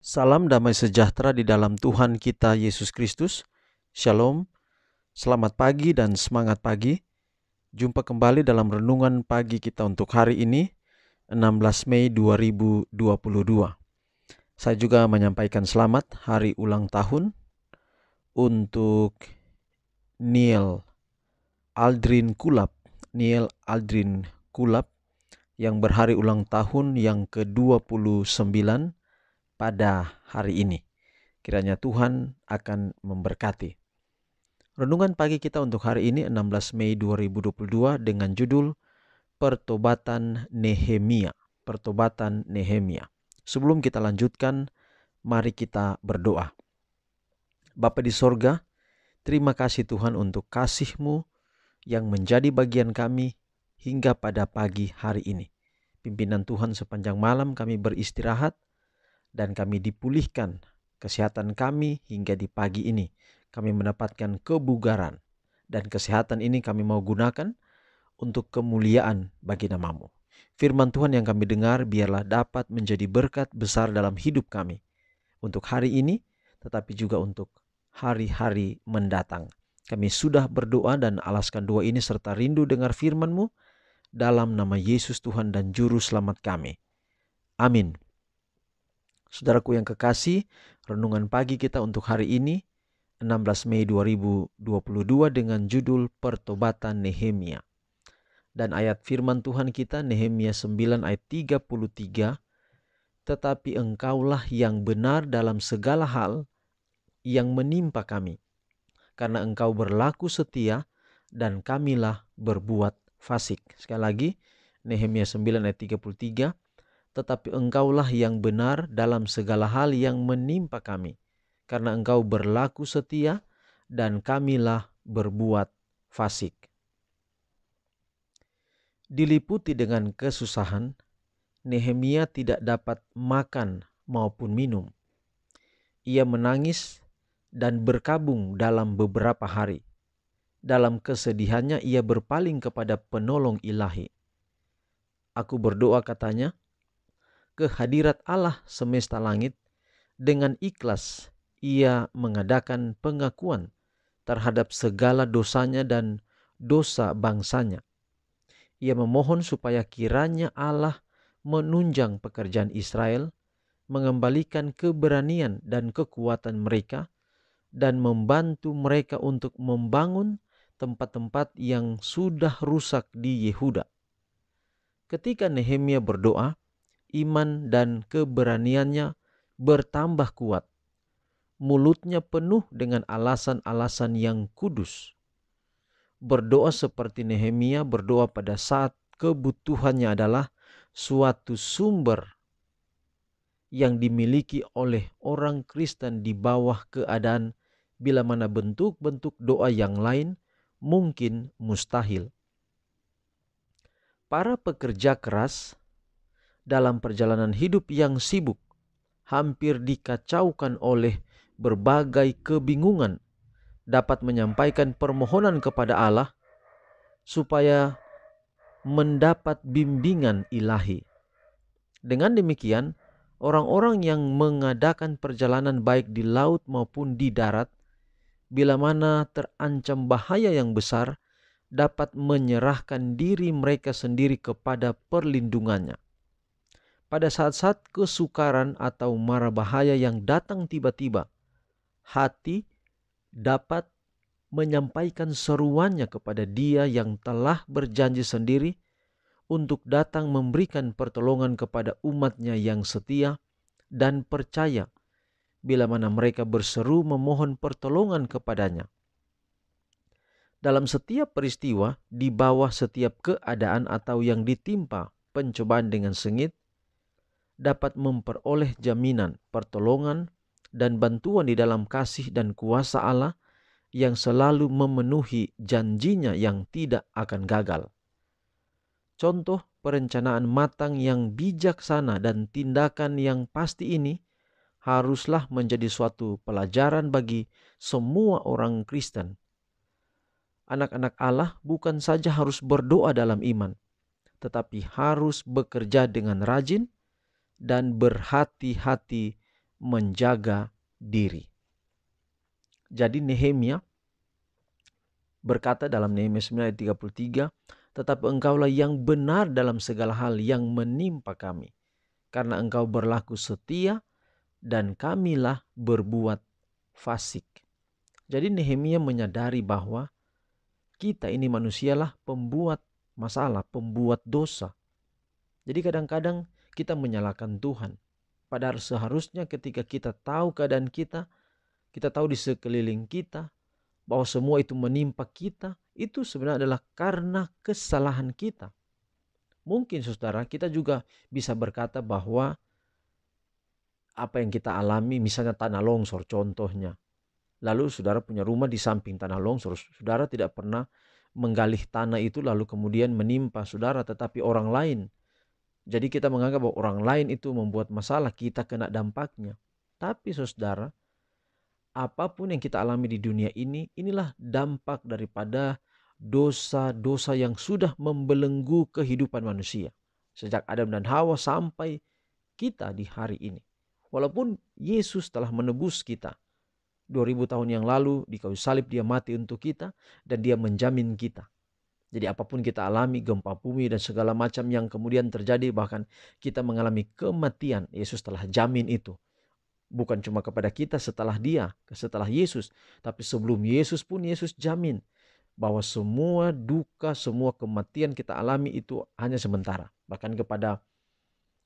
Salam damai sejahtera di dalam Tuhan kita Yesus Kristus. Shalom, selamat pagi dan semangat pagi. Jumpa kembali dalam renungan pagi kita untuk hari ini, 16 Mei 2022. Saya juga menyampaikan selamat hari ulang tahun untuk Neil Aldrin Kulap yang berhari ulang tahun yang ke-29 pada hari ini. Kiranya Tuhan akan memberkati. Renungan pagi kita untuk hari ini 16 Mei 2022 dengan judul Pertobatan Nehemia. Pertobatan Nehemia. Sebelum kita lanjutkan, mari kita berdoa. Bapa di sorga, terima kasih Tuhan untuk kasih-Mu yang menjadi bagian kami hingga pada pagi hari ini. Pimpinan Tuhan sepanjang malam kami beristirahat dan kami dipulihkan kesehatan kami hingga di pagi ini. Kami mendapatkan kebugaran dan kesehatan ini kami mau gunakan untuk kemuliaan bagi nama-Mu. Firman Tuhan yang kami dengar biarlah dapat menjadi berkat besar dalam hidup kami. Untuk hari ini tetapi juga untuk hari-hari mendatang. Kami sudah berdoa dan alaskan doa ini serta rindu dengar firman-Mu dalam nama Yesus Tuhan dan Juru Selamat kami. Amin. Saudaraku yang kekasih, renungan pagi kita untuk hari ini 16 Mei 2022 dengan judul Pertobatan Nehemia. Dan ayat firman Tuhan kita Nehemia 9 ayat 33, tetapi engkaulah yang benar dalam segala hal yang menimpa kami, karena engkau berlaku setia dan kamilah berbuat fasik. Sekali lagi, Nehemia 9 ayat 33, tetapi engkaulah yang benar dalam segala hal yang menimpa kami, karena engkau berlaku setia dan kamilah berbuat fasik. Diliputi dengan kesusahan, Nehemia tidak dapat makan maupun minum. Ia menangis dan berkabung dalam beberapa hari. Dalam kesedihannya ia berpaling kepada penolong ilahi. Aku berdoa, katanya, ke hadirat Allah semesta langit, dengan ikhlas ia mengadakan pengakuan terhadap segala dosanya dan dosa bangsanya. Ia memohon supaya kiranya Allah menunjang pekerjaan Israel, mengembalikan keberanian dan kekuatan mereka, dan membantu mereka untuk membangun tempat-tempat yang sudah rusak di Yehuda. Ketika Nehemia berdoa, iman dan keberaniannya bertambah kuat. Mulutnya penuh dengan alasan-alasan yang kudus. Berdoa seperti Nehemia berdoa pada saat kebutuhannya adalah suatu sumber yang dimiliki oleh orang Kristen di bawah keadaan bila mana bentuk-bentuk doa yang lain mungkin mustahil. Para pekerja keras dalam perjalanan hidup yang sibuk, hampir dikacaukan oleh berbagai kebingungan, dapat menyampaikan permohonan kepada Allah supaya mendapat bimbingan ilahi. Dengan demikian, orang-orang yang mengadakan perjalanan baik di laut maupun di darat, bila mana terancam bahaya yang besar, dapat menyerahkan diri mereka sendiri kepada perlindungannya. Pada saat-saat kesukaran atau mara bahaya yang datang tiba-tiba, hati dapat menyampaikan seruannya kepada Dia yang telah berjanji sendiri untuk datang memberikan pertolongan kepada umatnya yang setia dan percaya bila mana mereka berseru memohon pertolongan kepadanya. Dalam setiap peristiwa, di bawah setiap keadaan atau yang ditimpa pencobaan dengan sengit, dapat memperoleh jaminan, pertolongan, dan bantuan di dalam kasih dan kuasa Allah yang selalu memenuhi janjinya yang tidak akan gagal. Contoh perencanaan matang yang bijaksana dan tindakan yang pasti ini haruslah menjadi suatu pelajaran bagi semua orang Kristen. Anak-anak Allah bukan saja harus berdoa dalam iman, tetapi harus bekerja dengan rajin dan berhati-hati menjaga diri. Jadi Nehemia berkata dalam Nehemia 9 ayat 33, tetapi engkaulah yang benar dalam segala hal yang menimpa kami, karena engkau berlaku setia dan kamilah berbuat fasik. Jadi Nehemia menyadari bahwa kita ini manusialah pembuat masalah, pembuat dosa. Jadi kadang-kadang kita menyalahkan Tuhan. Padahal seharusnya ketika kita tahu keadaan kita tahu di sekeliling kita, bahwa semua itu menimpa kita, itu sebenarnya adalah karena kesalahan kita. Mungkin saudara, kita juga bisa berkata bahwa apa yang kita alami, misalnya tanah longsor contohnya. Lalu saudara punya rumah di samping tanah longsor, saudara tidak pernah menggali tanah itu lalu kemudian menimpa saudara, tetapi orang lain. Jadi kita menganggap bahwa orang lain itu membuat masalah, kita kena dampaknya. Tapi saudara, apapun yang kita alami di dunia ini, inilah dampak daripada dosa-dosa yang sudah membelenggu kehidupan manusia. Sejak Adam dan Hawa sampai kita di hari ini. Walaupun Yesus telah menebus kita, 2000 tahun yang lalu di kayu salib dia mati untuk kita dan dia menjamin kita. Jadi apapun kita alami, gempa bumi dan segala macam yang kemudian terjadi, bahkan kita mengalami kematian, Yesus telah jamin itu. Bukan cuma kepada kita setelah Yesus, tapi sebelum Yesus pun Yesus jamin bahwa semua duka, semua kematian kita alami itu hanya sementara. Bahkan kepada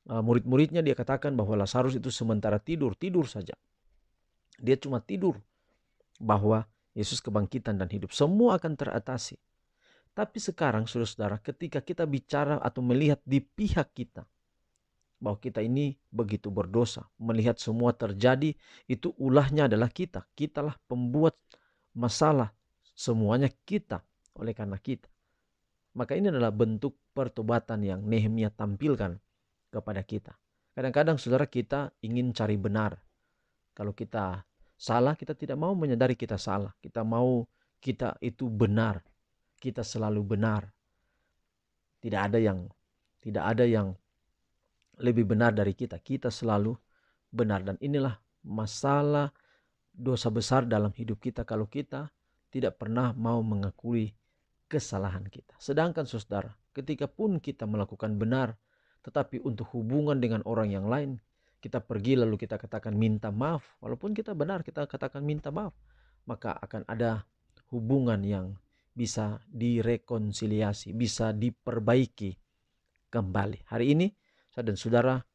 murid-muridnya dia katakan bahwa Lazarus itu sementara tidur saja. Dia cuma tidur, bahwa Yesus kebangkitan dan hidup. Semua akan teratasi. Tapi sekarang saudara-saudara, ketika kita bicara atau melihat di pihak kita, bahwa kita ini begitu berdosa, melihat semua terjadi, itu ulahnya adalah kita. Kitalah pembuat masalah, semuanya kita, oleh karena kita. Maka ini adalah bentuk pertobatan yang Nehemia tampilkan kepada kita. Kadang-kadang saudara, kita ingin cari benar. Kalau kita salah, kita tidak mau menyadari kita salah. Kita mau kita itu benar. Kita selalu benar. Tidak ada yang lebih benar dari kita. Kita selalu benar. Dan inilah masalah dosa besar dalam hidup kita, kalau kita tidak pernah mau mengakui kesalahan kita. Sedangkan saudara, ketika pun kita melakukan benar, tetapi untuk hubungan dengan orang yang lain, kita pergi lalu kita katakan minta maaf, walaupun kita benar kita katakan minta maaf, maka akan ada hubungan yang bisa direkonsiliasi, bisa diperbaiki kembali. Hari ini saya dan saudara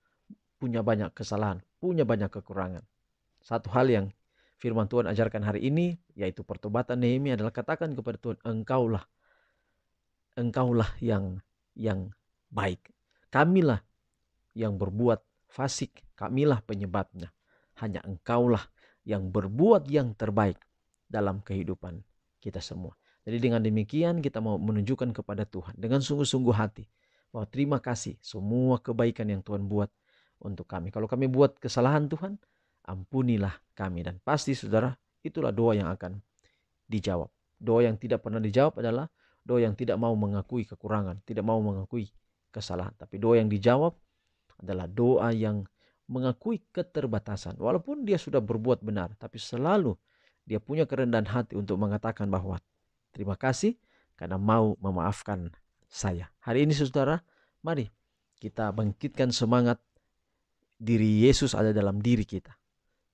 punya banyak kesalahan, punya banyak kekurangan. Satu hal yang firman Tuhan ajarkan hari ini, yaitu pertobatan Nehemia, adalah katakan kepada Tuhan, engkaulah yang baik. Kamilah yang berbuat fasik, kamilah penyebabnya. Hanya engkaulah yang berbuat yang terbaik dalam kehidupan kita semua. Jadi dengan demikian kita mau menunjukkan kepada Tuhan dengan sungguh-sungguh hati bahwa terima kasih semua kebaikan yang Tuhan buat untuk kami. Kalau kami buat kesalahan, Tuhan, ampunilah kami. Dan pasti saudara, itulah doa yang akan dijawab. Doa yang tidak pernah dijawab adalah doa yang tidak mau mengakui kekurangan, tidak mau mengakui kesalahan. Tapi doa yang dijawab adalah doa yang mengakui keterbatasan. Walaupun dia sudah berbuat benar, tapi selalu dia punya kerendahan hati untuk mengatakan bahwa terima kasih karena mau memaafkan saya. Hari ini saudara, mari kita bangkitkan semangat diri Yesus ada dalam diri kita.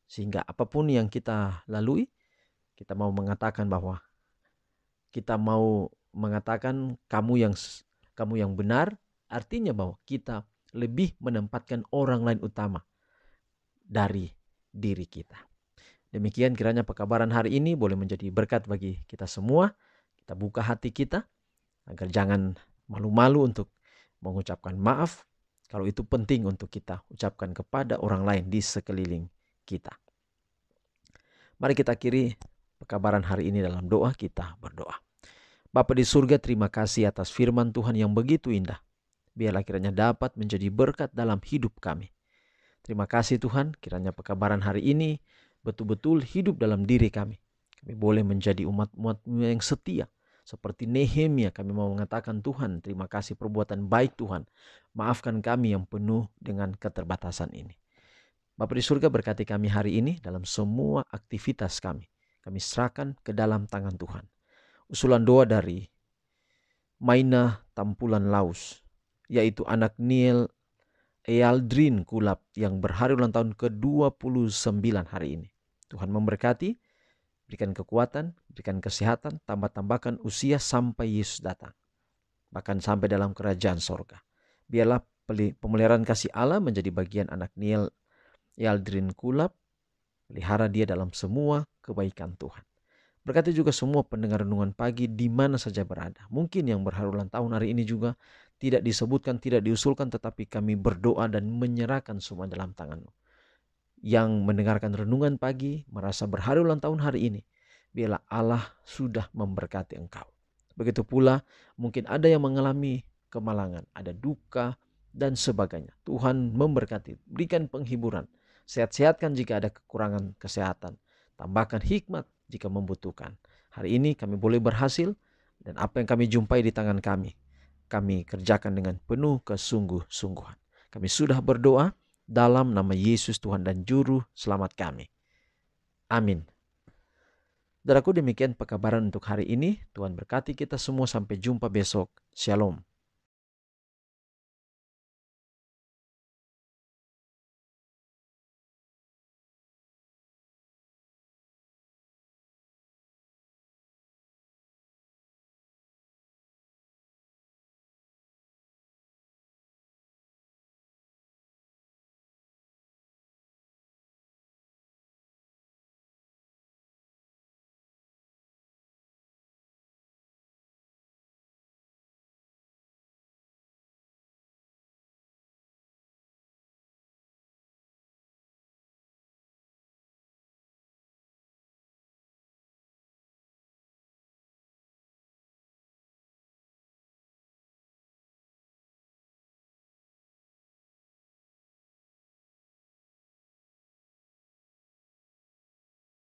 Sehingga apapun yang kita lalui, kita mau mengatakan bahwa kita mau mengatakan kamu yang benar, artinya bahwa kita lebih menempatkan orang lain utama dari diri kita. Demikian kiranya pekabaran hari ini boleh menjadi berkat bagi kita semua. Kita buka hati kita agar jangan malu-malu untuk mengucapkan maaf kalau itu penting untuk kita ucapkan kepada orang lain di sekeliling kita. Mari kita akhiri pekabaran hari ini dalam doa. Kita berdoa. Bapa di surga, terima kasih atas firman Tuhan yang begitu indah. Biarlah kiranya dapat menjadi berkat dalam hidup kami. Terima kasih Tuhan, kiranya pekabaran hari ini betul-betul hidup dalam diri kami. Kami boleh menjadi umat-umat yang setia. Seperti Nehemia, kami mau mengatakan Tuhan, terima kasih perbuatan baik Tuhan. Maafkan kami yang penuh dengan keterbatasan ini. Bapa di surga, berkati kami hari ini dalam semua aktivitas kami. Kami serahkan ke dalam tangan Tuhan. Usulan doa dari Maina Tampulan Laus, yaitu anak Niel Ealdrin Kulap yang berhari ulang tahun ke-29 hari ini. Tuhan memberkati, berikan kekuatan, berikan kesehatan, tambah-tambahkan usia sampai Yesus datang. Bahkan sampai dalam kerajaan sorga. Biarlah pemeliharaan kasih Allah menjadi bagian anak Niel Ealdrin Kulap. Pelihara dia dalam semua kebaikan Tuhan. Berkati juga semua pendengar renungan pagi di mana saja berada. Mungkin yang berhari ulang tahun hari ini juga tidak disebutkan, tidak diusulkan, tetapi kami berdoa dan menyerahkan semua dalam tangan-Mu. Yang mendengarkan renungan pagi merasa berhari ulang tahun hari ini, biarlah Allah sudah memberkati engkau. Begitu pula mungkin ada yang mengalami kemalangan, ada duka dan sebagainya. Tuhan memberkati, berikan penghiburan, sehat-sehatkan jika ada kekurangan kesehatan, tambahkan hikmat jika membutuhkan. Hari ini kami boleh berhasil, dan apa yang kami jumpai di tangan kami kerjakan dengan penuh kesungguh-sungguhan. Kami sudah berdoa dalam nama Yesus Tuhan dan Juru Selamat kami. Amin. Saudaraku, demikian pekabaran untuk hari ini. Tuhan berkati kita semua, sampai jumpa besok. Shalom.